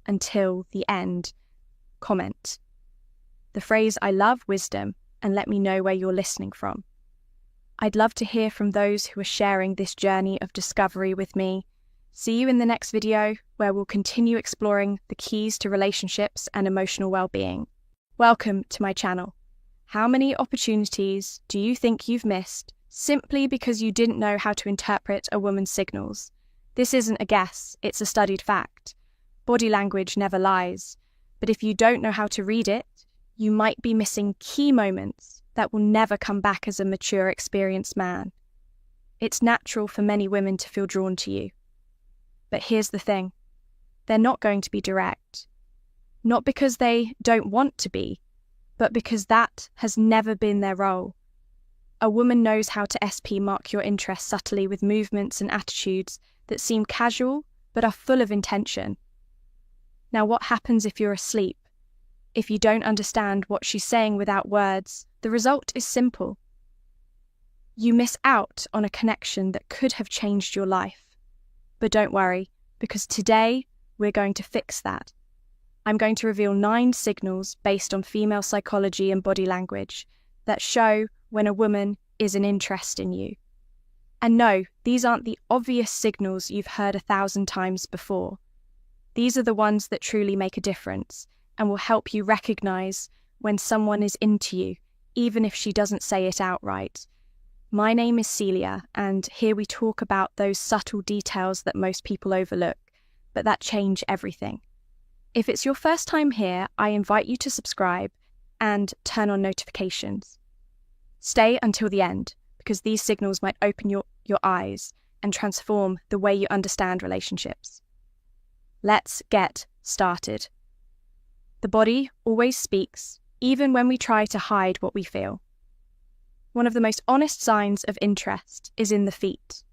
until the end. Comment the phrase "I love wisdom" and let me know where you're listening from. I'd love to hear from those who are sharing this journey of discovery with me. See you in the next video, where we'll continue exploring the keys to relationships and emotional well-being. Welcome to my channel. How many opportunities do you think you've missed simply because you didn't know how to interpret a woman's signals? This isn't a guess, it's a studied fact. Body language never lies, but if you don't know how to read it, you might be missing key moments that will never come back as a mature, experienced man. It's natural for many women to feel drawn to you. But here's the thing, they're not going to be direct. Not because they don't want to be, but because that has never been their role. A woman knows how to mark your interest subtly with movements and attitudes that seem casual but are full of intention. Now, what happens if you're asleep? If you don't understand what she's saying without words, the result is simple. You miss out on a connection that could have changed your life. But don't worry, because today we're going to fix that. I'm going to reveal 9 signals based on female psychology and body language that show when a woman is an interest in you. And no, these aren't the obvious signals you've heard 1,000 times before. These are the ones that truly make a difference and will help you recognize when someone is into you, even if she doesn't say it outright. My name is Celia, and here we talk about those subtle details that most people overlook, but that change everything. If it's your first time here, I invite you to subscribe and turn on notifications. Stay until the end, because these signals might open your eyes and transform the way you understand relationships. Let's get started. The body always speaks, even when we try to hide what we feel. One of the most honest signs of interest is in the feet.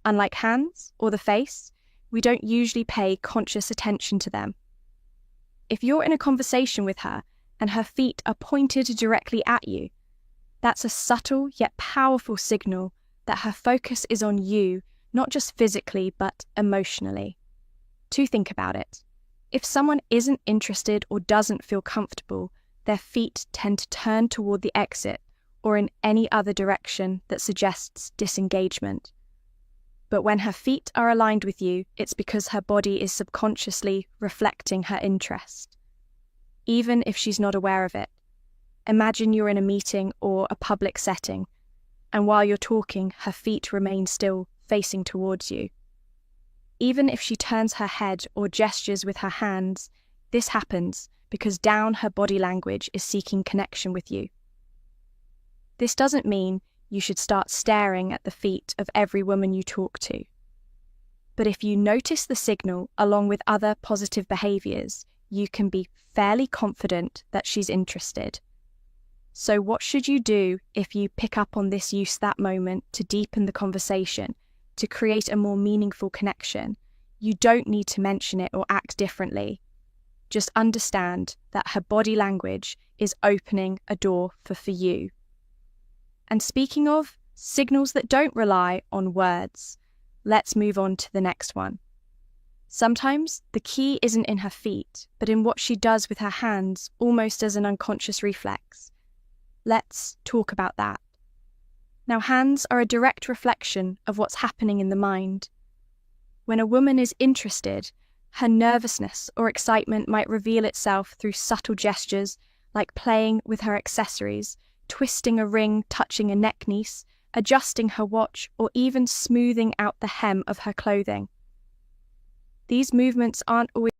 Unlike hands or the face, we don't usually pay conscious attention to them. If you're in a conversation with her and her feet are pointed directly at you, that's a subtle yet powerful signal that her focus is on you, not just physically but emotionally. To think about it, if someone isn't interested or doesn't feel comfortable, their feet tend to turn toward the exit or in any other direction that suggests disengagement. But when her feet are aligned with you, it's because her body is subconsciously reflecting her interest, even if she's not aware of it. Imagine you're in a meeting or a public setting, and while you're talking, her feet remain still, facing towards you. Even if she turns her head or gestures with her hands, this happens because down her body language is seeking connection with you. This doesn't mean you should start staring at the feet of every woman you talk to. But if you notice the signal along with other positive behaviors, you can be fairly confident that she's interested. So what should you do if you pick up on this use that moment to deepen the conversation, to create a more meaningful connection? You don't need to mention it or act differently. Just understand that her body language is opening a door for you. And speaking of signals that don't rely on words, let's move on to the next one. Sometimes the key isn't in her feet, but in what she does with her hands, almost as an unconscious reflex. Let's talk about that. Now, hands are a direct reflection of what's happening in the mind. When a woman is interested, her nervousness or excitement might reveal itself through subtle gestures like playing with her accessories, twisting a ring, touching a necklace, adjusting her watch, or even smoothing out the hem of her clothing. These movements aren't always